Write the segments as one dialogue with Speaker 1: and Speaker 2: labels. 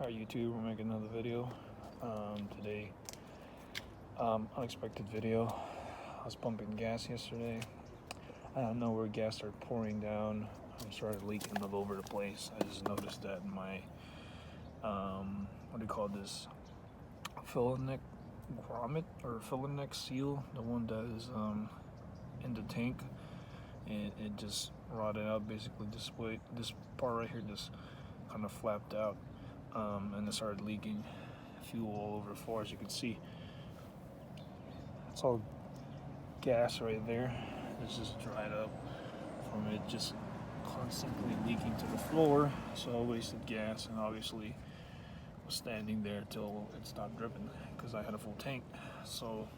Speaker 1: Hi YouTube, we're making another video today. Unexpected video. I was pumping gas yesterday. I don't know where gas started pouring down. Started leaking all over the place. I just noticed that my what do you call this? Filler neck grommet or filler neck seal, the one that is in the tank, and it just rotted out. Basically, this part right here just kind of flapped out. And it started leaking fuel all over the floor, as you can see. It's all gas right there. It's just dried up from it just constantly leaking to the floor. So I wasted gas, and obviously was standing there till it stopped dripping because I had a full tank. So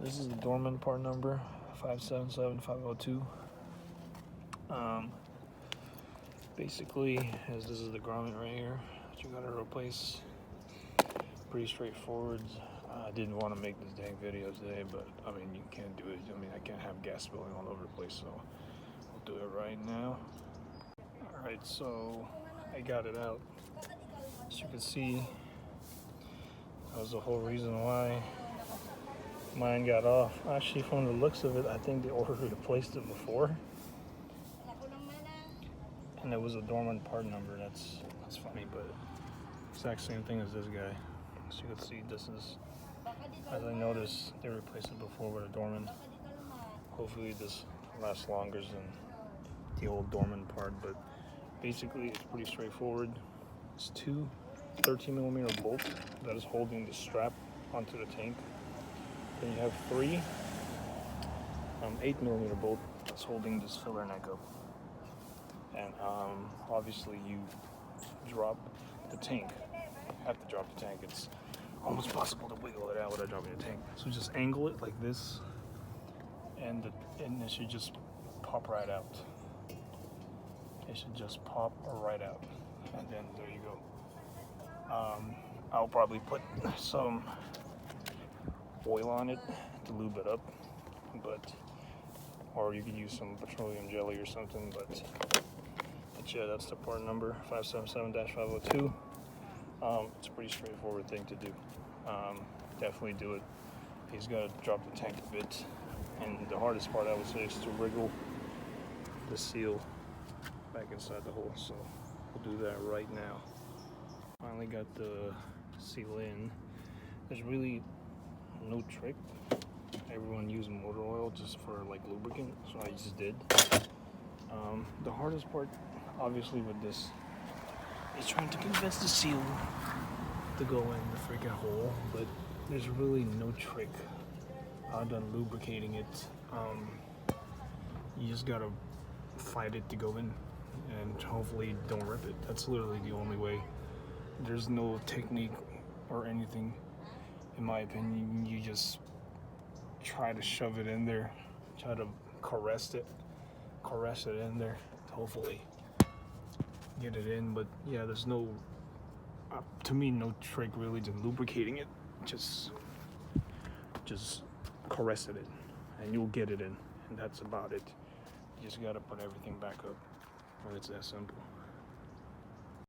Speaker 1: this is the Dorman part number 577502. Basically, as this is the grommet right here that you gotta replace. Pretty straightforward. I didn't want to make this dang video today, but I mean, you can't do it. I mean, I can't have gas spilling all over the place, so I'll do it right now. Alright, so I got it out. As you can see, that was the whole reason why mine got off. Actually, from the looks of it, I think they already replaced it before. And it was a Dorman part number. That's funny, but exact same thing as this guy. As you can see, this is, as I noticed, they replaced it before with a Dorman. Hopefully this lasts longer than the old Dorman part, but basically it's pretty straightforward. It's two 13mm bolts that is holding the strap onto the tank. Then you have three 8mm bolt that's holding this filler neck up. And obviously you drop the tank. You have to drop the tank. It's almost possible to wiggle it out without dropping the tank. So just angle it like this, and it should just pop right out. It should just pop right out, and then there you go. I'll probably put some oil on it to lube it up, or you could use some petroleum jelly or something, but yeah, that's the part number 577-502. It's a pretty straightforward thing to do. Definitely do it. He's got to drop the tank a bit, and the hardest part, I would say, is to wriggle the seal back inside the hole. So we'll do that right now. Finally got the seal in. There's really no trick. Everyone uses motor oil just for like lubricant, so I just did. The hardest part, obviously, with this is trying to convince the seal to go in the freaking hole, but there's really no trick other than lubricating it. You just gotta fight it to go in, and hopefully don't rip it. That's literally the only way. There's no technique or anything, in my opinion. You just try to shove it in there, try to caress it in there, hopefully get it in. But yeah, there's no to me, no trick really to lubricating it. Just caress it in and you'll get it in, and that's about it. You just gotta put everything back up, and it's that simple.